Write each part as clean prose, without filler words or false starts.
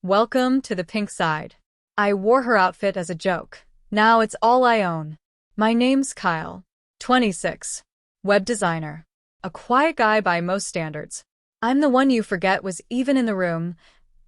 Welcome to the pink side. I wore her outfit as a joke. Now it's all I own. My name's Kyle. 26. Web designer. A quiet guy by most standards. I'm the one you forget was even in the room,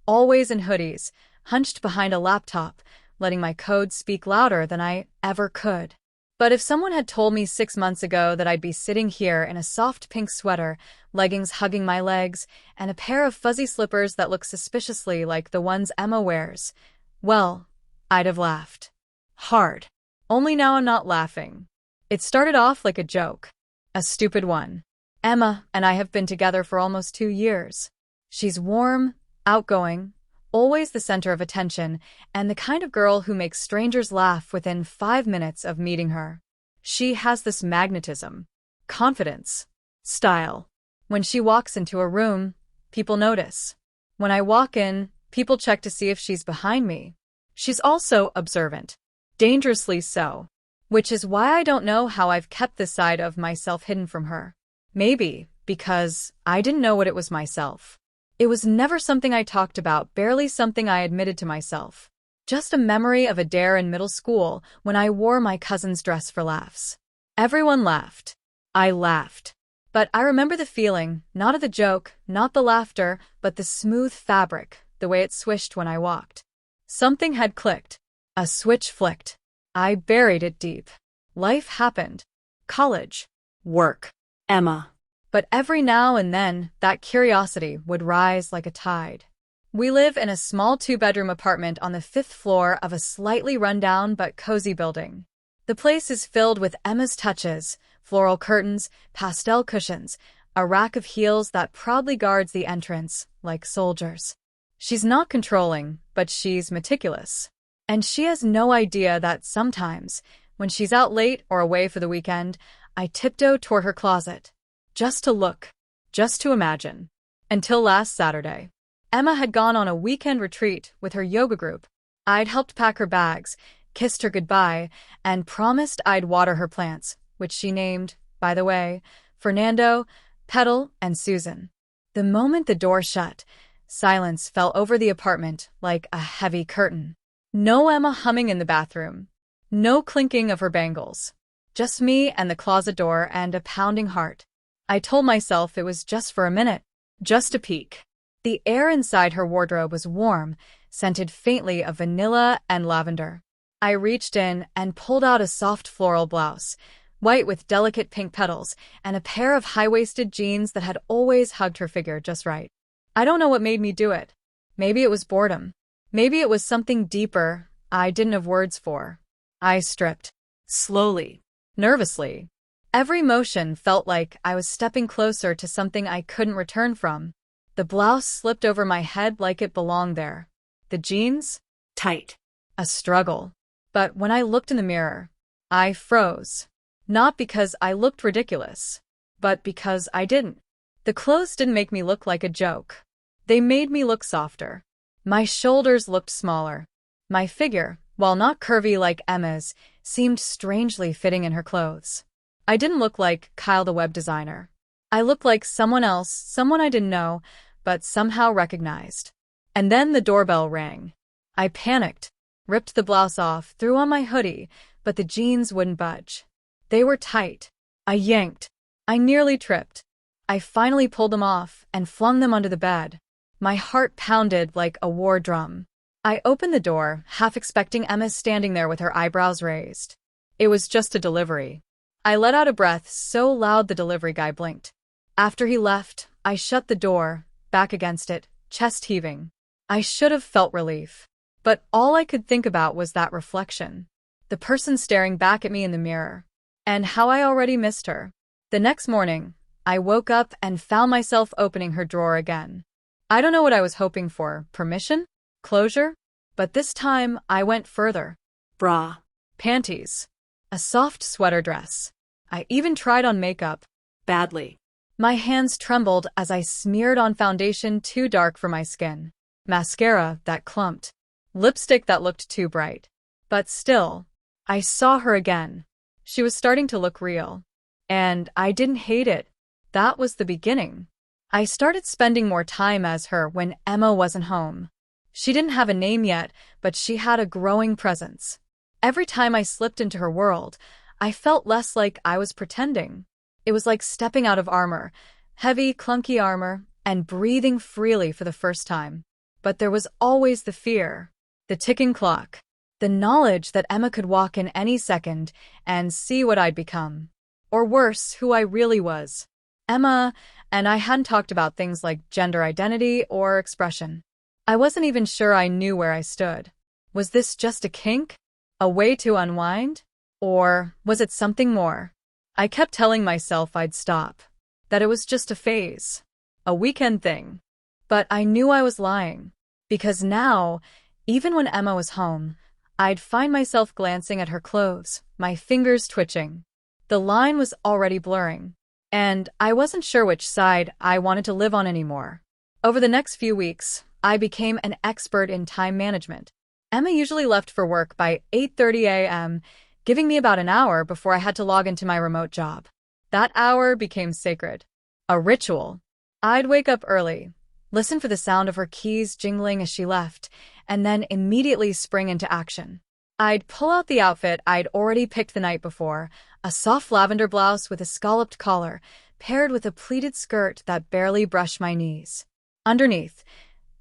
always in hoodies, hunched behind a laptop, letting my code speak louder than I ever could. But if someone had told me 6 months ago that I'd be sitting here in a soft pink sweater, leggings hugging my legs, and a pair of fuzzy slippers that look suspiciously like the ones Emma wears, well, I'd have laughed. Hard. Only now I'm not laughing. It started off like a joke. A stupid one. Emma and I have been together for almost 2 years. She's warm, outgoing, always the center of attention, and the kind of girl who makes strangers laugh within 5 minutes of meeting her. She has this magnetism, confidence, style. When she walks into a room, people notice. When I walk in, people check to see if she's behind me. She's also observant, dangerously so, which is why I don't know how I've kept this side of myself hidden from her. Maybe because I didn't know what it was myself. It was never something I talked about, barely something I admitted to myself. Just a memory of a dare in middle school when I wore my cousin's dress for laughs. Everyone laughed. I laughed. But I remember the feeling, not of the joke, not the laughter, but the smooth fabric, the way it swished when I walked. Something had clicked. A switch flicked. I buried it deep. Life happened. College. Work. Emma. But every now and then, that curiosity would rise like a tide. We live in a small 2-bedroom apartment on the 5th floor of a slightly rundown but cozy building. The place is filled with Emma's touches, floral curtains, pastel cushions, a rack of heels that proudly guards the entrance, like soldiers. She's not controlling, but she's meticulous. And she has no idea that sometimes, when she's out late or away for the weekend, I tiptoe toward her closet. Just to look, just to imagine. Until last Saturday. Emma had gone on a weekend retreat with her yoga group. I'd helped pack her bags, kissed her goodbye, and promised I'd water her plants, which she named, by the way, Fernando, Petal, and Susan. The moment the door shut, silence fell over the apartment like a heavy curtain. No Emma humming in the bathroom. No clinking of her bangles. Just me and the closet door and a pounding heart. I told myself it was just for a minute, just a peek. The air inside her wardrobe was warm, scented faintly of vanilla and lavender. I reached in and pulled out a soft floral blouse, white with delicate pink petals, and a pair of high-waisted jeans that had always hugged her figure just right. I don't know what made me do it. Maybe it was boredom. Maybe it was something deeper I didn't have words for. I stripped. Slowly. Nervously. Every motion felt like I was stepping closer to something I couldn't return from. The blouse slipped over my head like it belonged there. The jeans? Tight. A struggle. But when I looked in the mirror, I froze. Not because I looked ridiculous, but because I didn't. The clothes didn't make me look like a joke. They made me look softer. My shoulders looked smaller. My figure, while not curvy like Emma's, seemed strangely fitting in her clothes. I didn't look like Kyle the web designer. I looked like someone else, someone I didn't know, but somehow recognized. And then the doorbell rang. I panicked, ripped the blouse off, threw on my hoodie, but the jeans wouldn't budge. They were tight. I yanked. I nearly tripped. I finally pulled them off and flung them under the bed. My heart pounded like a war drum. I opened the door, half expecting Emma standing there with her eyebrows raised. It was just a delivery. I let out a breath so loud the delivery guy blinked. After he left, I shut the door, back against it, chest heaving. I should have felt relief. But all I could think about was that reflection. The person staring back at me in the mirror. And how I already missed her. The next morning, I woke up and found myself opening her drawer again. I don't know what I was hoping for, permission? Closure? But this time, I went further. Bra. Panties. A soft sweater dress. I even tried on makeup. Badly. My hands trembled as I smeared on foundation too dark for my skin. Mascara that clumped. Lipstick that looked too bright. But still, I saw her again. She was starting to look real. And I didn't hate it. That was the beginning. I started spending more time as her when Emma wasn't home. She didn't have a name yet, but she had a growing presence. Every time I slipped into her world, I felt less like I was pretending. It was like stepping out of armor, heavy, clunky armor, and breathing freely for the first time. But there was always the fear, the ticking clock, the knowledge that Emma could walk in any second and see what I'd become. Or worse, who I really was. Emma and I hadn't talked about things like gender identity or expression. I wasn't even sure I knew where I stood. Was this just a kink? A way to unwind? Or was it something more? I kept telling myself I'd stop, that it was just a phase, a weekend thing. But I knew I was lying, because now, even when Emma was home, I'd find myself glancing at her clothes, my fingers twitching. The line was already blurring, and I wasn't sure which side I wanted to live on anymore. Over the next few weeks, I became an expert in time management. Emma usually left for work by 8:30 a.m., giving me about an hour before I had to log into my remote job. That hour became sacred. A ritual. I'd wake up early, listen for the sound of her keys jingling as she left, and then immediately spring into action. I'd pull out the outfit I'd already picked the night before, a soft lavender blouse with a scalloped collar, paired with a pleated skirt that barely brushed my knees. Underneath,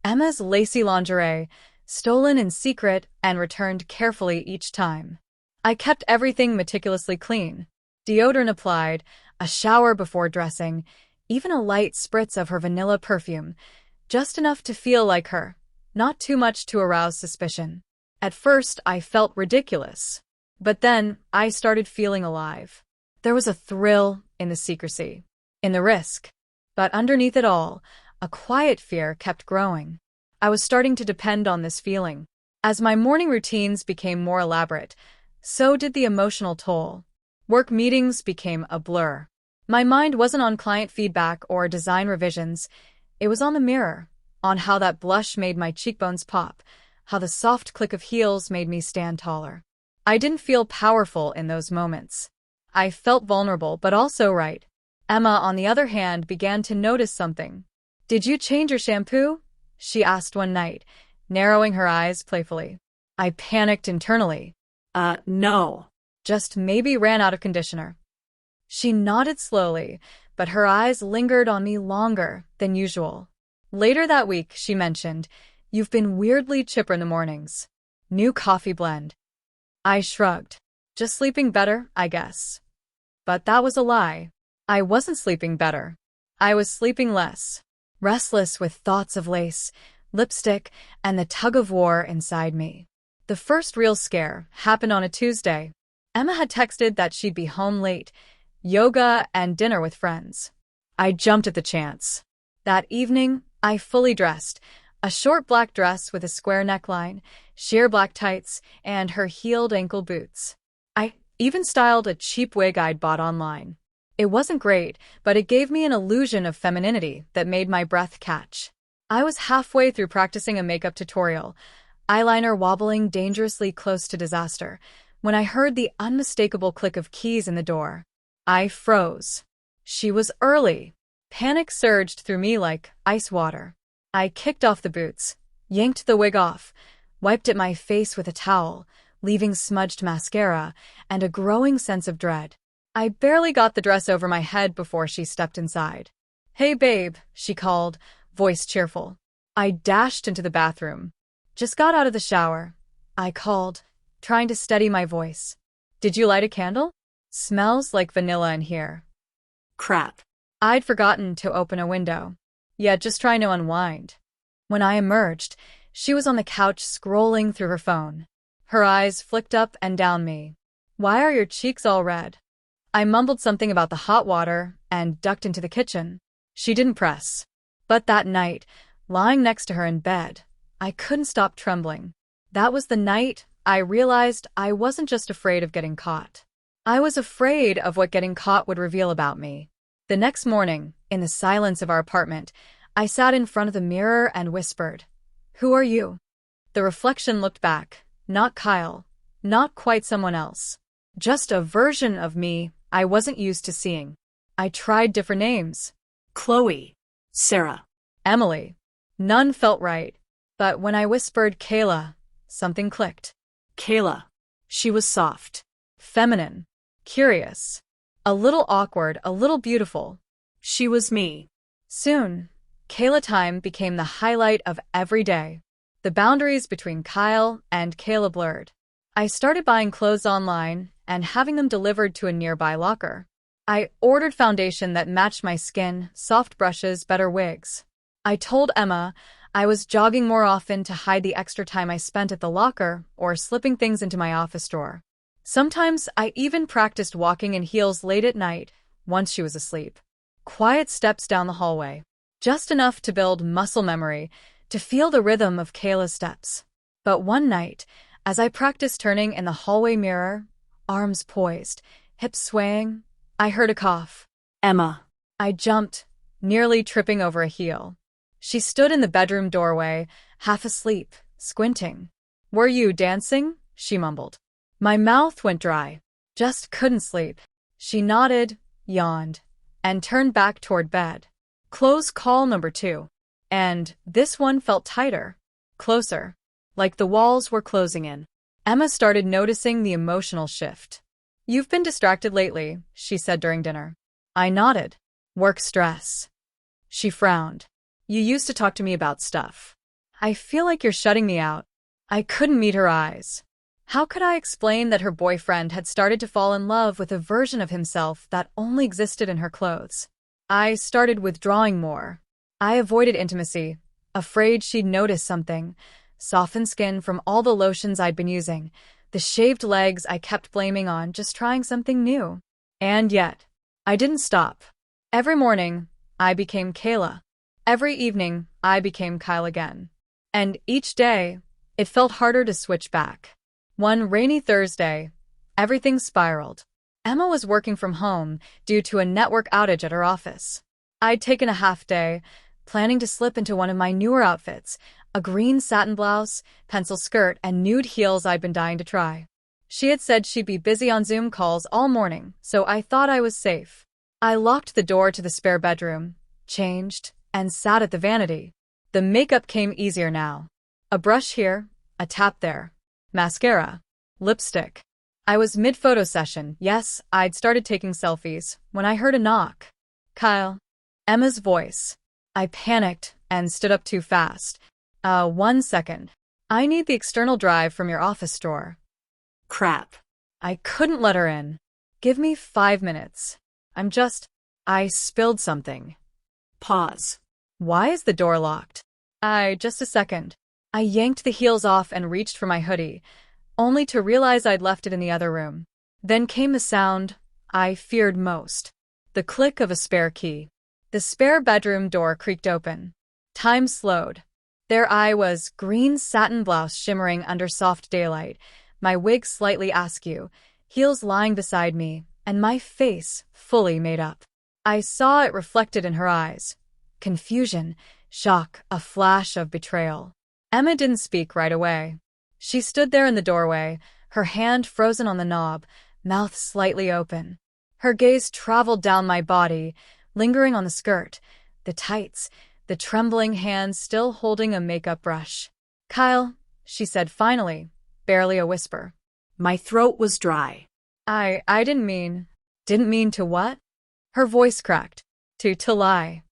Emma's lacy lingerie, stolen in secret and returned carefully each time. I kept everything meticulously clean. Deodorant applied, a shower before dressing, even a light spritz of her vanilla perfume, just enough to feel like her, not too much to arouse suspicion. At first, I felt ridiculous. But then, I started feeling alive. There was a thrill in the secrecy, in the risk. But underneath it all, a quiet fear kept growing. I was starting to depend on this feeling. As my morning routines became more elaborate, so did the emotional toll. Work meetings became a blur. My mind wasn't on client feedback or design revisions. It was on the mirror, on how that blush made my cheekbones pop, how the soft click of heels made me stand taller. I didn't feel powerful in those moments. I felt vulnerable, but also right. Emma, on the other hand, began to notice something. "Did you change your shampoo?" she asked one night, narrowing her eyes playfully. I panicked internally. No. Just maybe ran out of conditioner. She nodded slowly, but her eyes lingered on me longer than usual. Later that week, she mentioned, "You've been weirdly chipper in the mornings. New coffee blend." I shrugged. Just sleeping better, I guess. But that was a lie. I wasn't sleeping better. I was sleeping less. Restless with thoughts of lace, lipstick, and the tug-of-war inside me. The first real scare happened on a Tuesday. Emma had texted that she'd be home late, yoga and dinner with friends. I jumped at the chance. That evening, I fully dressed, a short black dress with a square neckline, sheer black tights, and her heeled ankle boots. I even styled a cheap wig I'd bought online. It wasn't great, but it gave me an illusion of femininity that made my breath catch. I was halfway through practicing a makeup tutorial, eyeliner wobbling dangerously close to disaster, when I heard the unmistakable click of keys in the door. I froze. She was early. Panic surged through me like ice water. I kicked off the boots, yanked the wig off, wiped at my face with a towel, leaving smudged mascara and a growing sense of dread. I barely got the dress over my head before she stepped inside. "Hey babe," she called, voice cheerful. I dashed into the bathroom. "Just got out of the shower," I called, trying to steady my voice. "Did you light a candle? Smells like vanilla in here." Crap. I'd forgotten to open a window. Yeah, just trying to unwind. When I emerged, she was on the couch scrolling through her phone. Her eyes flicked up and down me. "Why are your cheeks all red?" I mumbled something about the hot water and ducked into the kitchen. She didn't press. But that night, lying next to her in bed, I couldn't stop trembling. That was the night I realized I wasn't just afraid of getting caught. I was afraid of what getting caught would reveal about me. The next morning, in the silence of our apartment, I sat in front of the mirror and whispered, "Who are you?" The reflection looked back, not Kyle, not quite someone else. Just a version of me I wasn't used to seeing. I tried different names. Chloe. Sarah. Emily. None felt right. But when I whispered Kayla, something clicked. Kayla. She was soft. Feminine. Curious. A little awkward, a little beautiful. She was me. Soon, Kayla time became the highlight of every day. The boundaries between Kyle and Kayla blurred. I started buying clothes online and having them delivered to a nearby locker. I ordered foundation that matched my skin, soft brushes, better wigs. I told Emma I was jogging more often to hide the extra time I spent at the locker or slipping things into my office drawer. Sometimes I even practiced walking in heels late at night, once she was asleep. Quiet steps down the hallway. Just enough to build muscle memory, to feel the rhythm of Kayla's steps. But one night, as I practiced turning in the hallway mirror, arms poised, hips swaying, I heard a cough. Emma. I jumped, nearly tripping over a heel. She stood in the bedroom doorway, half asleep, squinting. "Were you dancing?" she mumbled. My mouth went dry. Just couldn't sleep. She nodded, yawned, and turned back toward bed. Close call number 2. And this one felt tighter, closer, like the walls were closing in. Emma started noticing the emotional shift. "You've been distracted lately," she said during dinner. I nodded. "Work stress." She frowned. "You used to talk to me about stuff. I feel like you're shutting me out." I couldn't meet her eyes. How could I explain that her boyfriend had started to fall in love with a version of himself that only existed in her clothes? I started withdrawing more. I avoided intimacy, afraid she'd notice something. Softened skin from all the lotions I'd been using, the shaved legs I kept blaming on just trying something new. And yet, I didn't stop. Every morning, I became Kayla. Every evening, I became Kyle again. And each day, it felt harder to switch back. One rainy Thursday, everything spiraled. Emma was working from home due to a network outage at her office. I'd taken a half day, planning to slip into one of my newer outfits, a green satin blouse, pencil skirt, and nude heels I'd been dying to try. She had said she'd be busy on Zoom calls all morning, so I thought I was safe. I locked the door to the spare bedroom, changed, and sat at the vanity. The makeup came easier now. A brush here, a tap there. Mascara. Lipstick. I was mid-photo session. Yes, I'd started taking selfies when I heard a knock. "Kyle." Emma's voice. I panicked and stood up too fast. 1 second. I need the external drive from your office drawer." Crap. I couldn't let her in. "Give me 5 minutes. I spilled something." Pause. "Why is the door locked?" Just a second." I yanked the heels off and reached for my hoodie, only to realize I'd left it in the other room. Then came the sound I feared most. The click of a spare key. The spare bedroom door creaked open. Time slowed. There I was, green satin blouse shimmering under soft daylight, my wig slightly askew, heels lying beside me, and my face fully made up. I saw it reflected in her eyes. Confusion, shock, a flash of betrayal. Emma didn't speak right away. She stood there in the doorway, her hand frozen on the knob, mouth slightly open. Her gaze traveled down my body, lingering on the skirt, the tights, the trembling hands still holding a makeup brush. "Kyle," she said finally, barely a whisper. My throat was dry. I didn't mean to what?" Her voice cracked. To lie."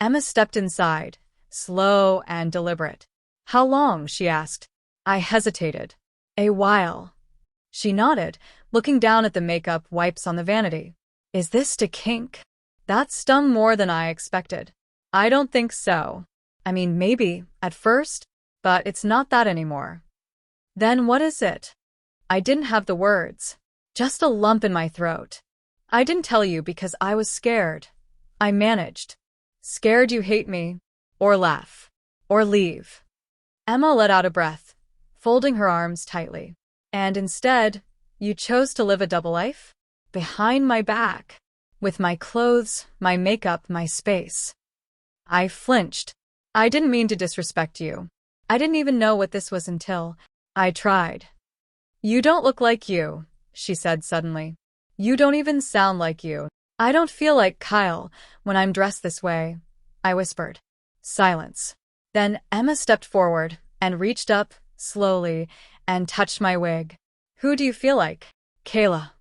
Emma stepped inside, slow and deliberate. "How long?" she asked. I hesitated. "A while." She nodded, looking down at the makeup wipes on the vanity. "Is this to kink?" That stung more than I expected. "I don't think so. I mean, maybe, at first, but it's not that anymore." "Then what is it?" I didn't have the words. Just a lump in my throat. "I didn't tell you because I was scared." I managed. "Scared you hate me, or laugh, or leave." Emma let out a breath, folding her arms tightly. "And instead, you chose to live a double life? Behind my back, with my clothes, my makeup, my space." I flinched. "I didn't mean to disrespect you. I didn't even know what this was until I tried." "You don't look like you," she said suddenly. "You don't even sound like you." "I don't feel like Kyle when I'm dressed this way," I whispered. Silence. Then Emma stepped forward and reached up, slowly, and touched my wig. "Who do you feel like?" "Kayla."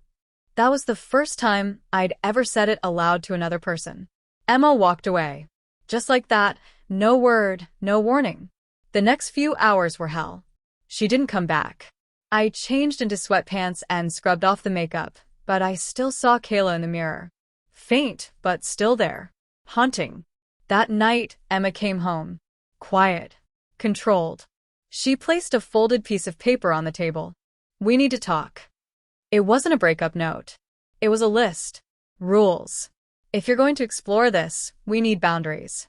That was the first time I'd ever said it aloud to another person. Emma walked away. Just like that, no word, no warning. The next few hours were hell. She didn't come back. I changed into sweatpants and scrubbed off the makeup, but I still saw Kayla in the mirror. Faint, but still there. Haunting. That night, Emma came home. Quiet. Controlled. She placed a folded piece of paper on the table. "We need to talk." It wasn't a breakup note. It was a list. Rules. "If you're going to explore this, we need boundaries."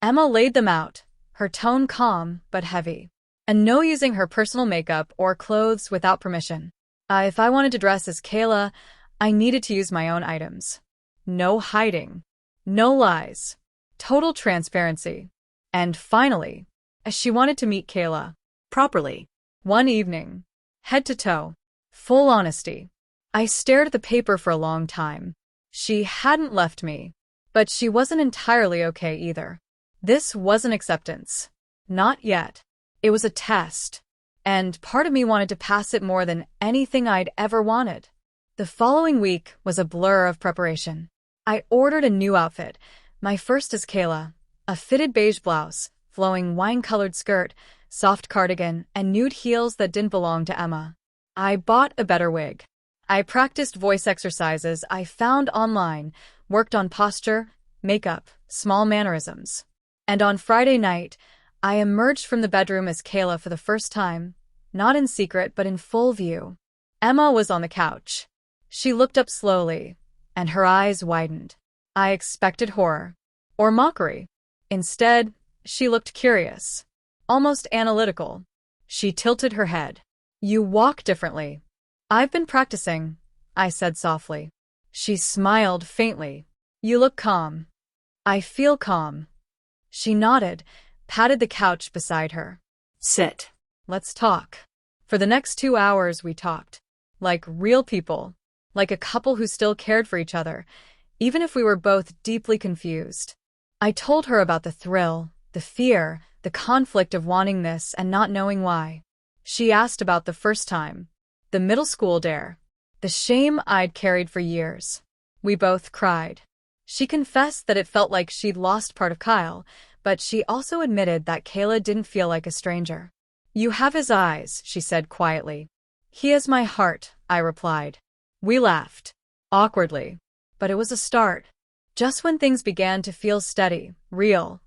Emma laid them out, her tone calm but heavy. And no using her personal makeup or clothes without permission. If I wanted to dress as Kayla, I needed to use my own items. No hiding. No lies. Total transparency. And finally, she wanted to meet Kayla. Properly. One evening. Head to toe. Full honesty. I stared at the paper for a long time. She hadn't left me. But she wasn't entirely okay either. This wasn't acceptance. Not yet. It was a test. And part of me wanted to pass it more than anything I'd ever wanted. The following week was a blur of preparation. I ordered a new outfit, my first as Kayla, a fitted beige blouse, flowing wine-colored skirt, soft cardigan, and nude heels that didn't belong to Emma. I bought a better wig. I practiced voice exercises I found online, worked on posture, makeup, small mannerisms. And on Friday night, I emerged from the bedroom as Kayla for the first time, not in secret but in full view. Emma was on the couch. She looked up slowly, and her eyes widened. I expected horror. Or mockery. Instead, she looked curious. Almost analytical. She tilted her head. "You walk differently." "I've been practicing," I said softly. She smiled faintly. "You look calm." "I feel calm." She nodded, patted the couch beside her. "Sit. "Let's talk." For the next 2 hours we talked. Like real people. Like a couple who still cared for each other, even if we were both deeply confused. I told her about the thrill, the fear, the conflict of wanting this and not knowing why. She asked about the first time. The middle school dare. The shame I'd carried for years. We both cried. She confessed that it felt like she'd lost part of Kyle, but she also admitted that Kayla didn't feel like a stranger. "You have his eyes," she said quietly. "He has my heart," I replied. We laughed. Awkwardly. But it was a start. Just when things began to feel steady, real,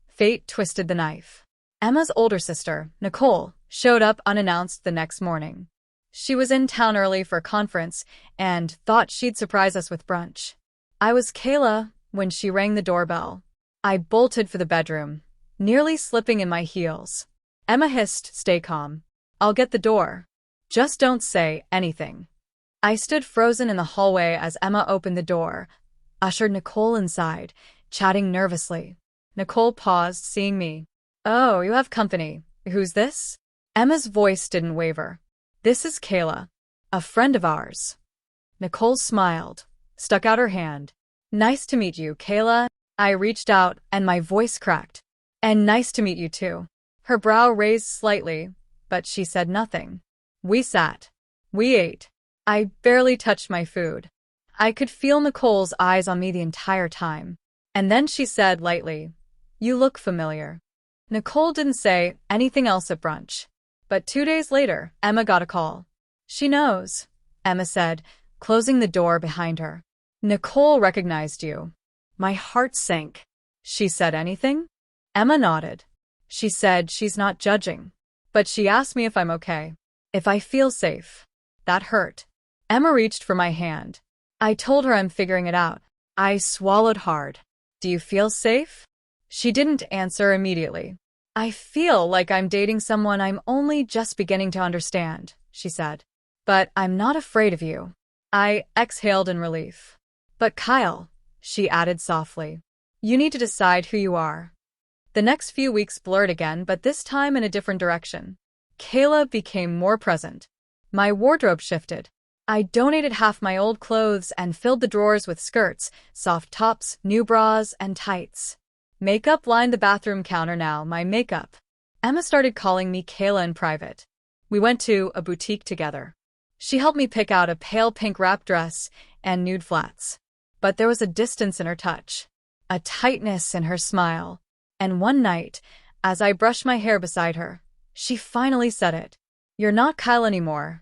fate twisted the knife. Emma's older sister, Nicole, showed up unannounced the next morning. She was in town early for a conference and thought she'd surprise us with brunch. I was Kayla when she rang the doorbell. I bolted for the bedroom, nearly slipping in my heels. Emma hissed, "Stay calm. I'll get the door. Just don't say anything." I stood frozen in the hallway as Emma opened the door, ushered Nicole inside, chatting nervously. Nicole paused, seeing me. "Oh, you have company. Who's this?" Emma's voice didn't waver. "This is Kayla, a friend of ours." Nicole smiled, stuck out her hand. "Nice to meet you, Kayla." I reached out and my voice cracked. "And nice to meet you too." Her brow raised slightly, but she said nothing. We sat. We ate. I barely touched my food. I could feel Nicole's eyes on me the entire time. And then she said lightly, "You look familiar." Nicole didn't say anything else at brunch. But 2 days later, Emma got a call. "She knows," Emma said, closing the door behind her. "Nicole recognized you." My heart sank. "She said anything?" Emma nodded. She said she's not judging. But she asked me if I'm okay. If I feel safe. That hurt. Emma reached for my hand. I told her I'm figuring it out. I swallowed hard. "Do you feel safe?" She didn't answer immediately. "I feel like I'm dating someone I'm only just beginning to understand," she said. "But I'm not afraid of you." I exhaled in relief. "But Kyle," she added softly, "you need to decide who you are." The next few weeks blurred again, but this time in a different direction. Kayla became more present. My wardrobe shifted. I donated half my old clothes and filled the drawers with skirts, soft tops, new bras, and tights. Makeup lined the bathroom counter now, my makeup. Emma started calling me Kayla in private. We went to a boutique together. She helped me pick out a pale pink wrap dress and nude flats. But there was a distance in her touch, a tightness in her smile. And one night, as I brushed my hair beside her, she finally said it. "You're not Kyle anymore."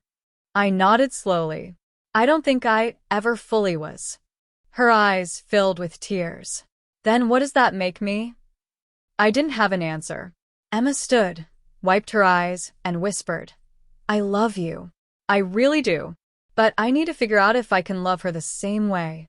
I nodded slowly. I don't think I ever fully was. Her eyes filled with tears. "Then what does that make me?" I didn't have an answer. Emma stood, wiped her eyes, and whispered, "I love you. I really do. But I need to figure out if I can love her the same way."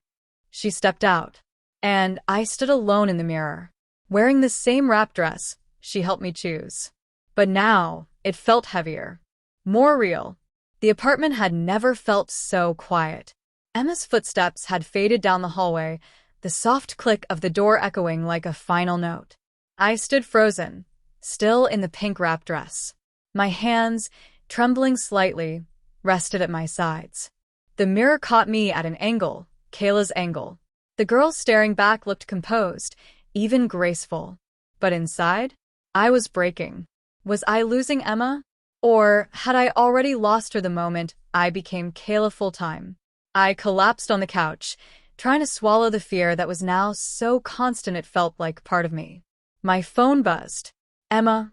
She stepped out, and I stood alone in the mirror, wearing the same wrap dress she helped me choose. But now, it felt heavier, more real. The apartment had never felt so quiet. Emma's footsteps had faded down the hallway, the soft click of the door echoing like a final note. I stood frozen, still in the pink wrap dress. My hands, trembling slightly, rested at my sides. The mirror caught me at an angle, Kayla's angle. The girl staring back looked composed, even graceful. But inside, I was breaking. Was I losing Emma? Or had I already lost her the moment I became Kayla full-time? I collapsed on the couch, trying to swallow the fear that was now so constant it felt like part of me. My phone buzzed. "Emma,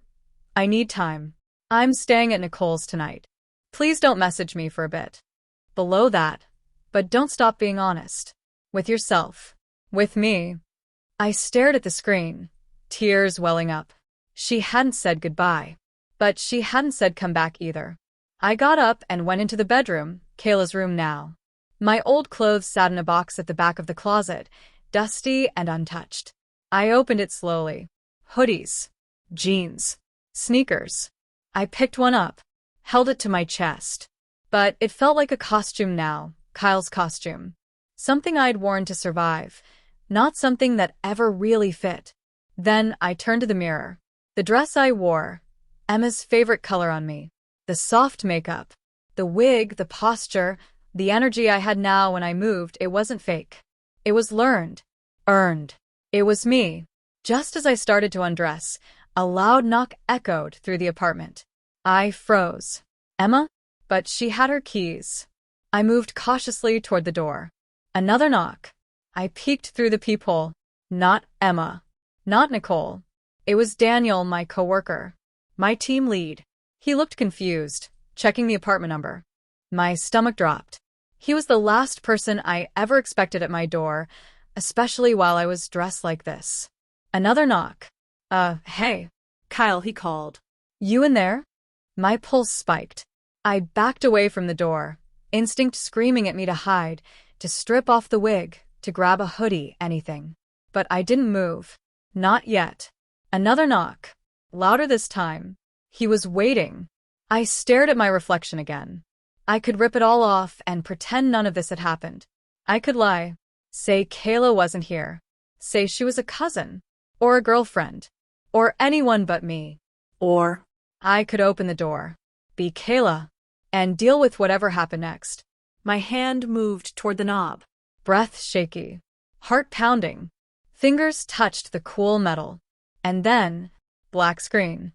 I need time. I'm staying at Nicole's tonight. Please don't message me for a bit." Below that, "But don't stop being honest. With yourself. With me." I stared at the screen, tears welling up. She hadn't said goodbye. But she hadn't said come back either. I got up and went into the bedroom, Kayla's room now. My old clothes sat in a box at the back of the closet, dusty and untouched. I opened it slowly. Hoodies, jeans, sneakers. I picked one up, held it to my chest. But it felt like a costume now, Kyle's costume. Something I'd worn to survive, not something that ever really fit. Then I turned to the mirror. The dress I wore, Emma's favorite color on me. The soft makeup, the wig, the posture, the energy I had now when I moved, it wasn't fake. It was learned, earned. It was me. Just as I started to undress, a loud knock echoed through the apartment. I froze. Emma? But she had her keys. I moved cautiously toward the door. Another knock. I peeked through the peephole. Not Emma. Not Nicole. It was Daniel, my coworker. My team lead. He looked confused, checking the apartment number. My stomach dropped. He was the last person I ever expected at my door, especially while I was dressed like this. Another knock. Hey. Kyle, he called. You in there? My pulse spiked. I backed away from the door, instinct screaming at me to hide, to strip off the wig, to grab a hoodie, anything. But I didn't move. Not yet. Another knock. Louder this time. He was waiting. I stared at my reflection again. I could rip it all off and pretend none of this had happened. I could lie. Say Kayla wasn't here. Say she was a cousin. Or a girlfriend. Or anyone but me. Or I could open the door. Be Kayla. And deal with whatever happened next. my hand moved toward the knob. Breath shaky. Heart pounding. Fingers touched the cool metal. And then, black screen.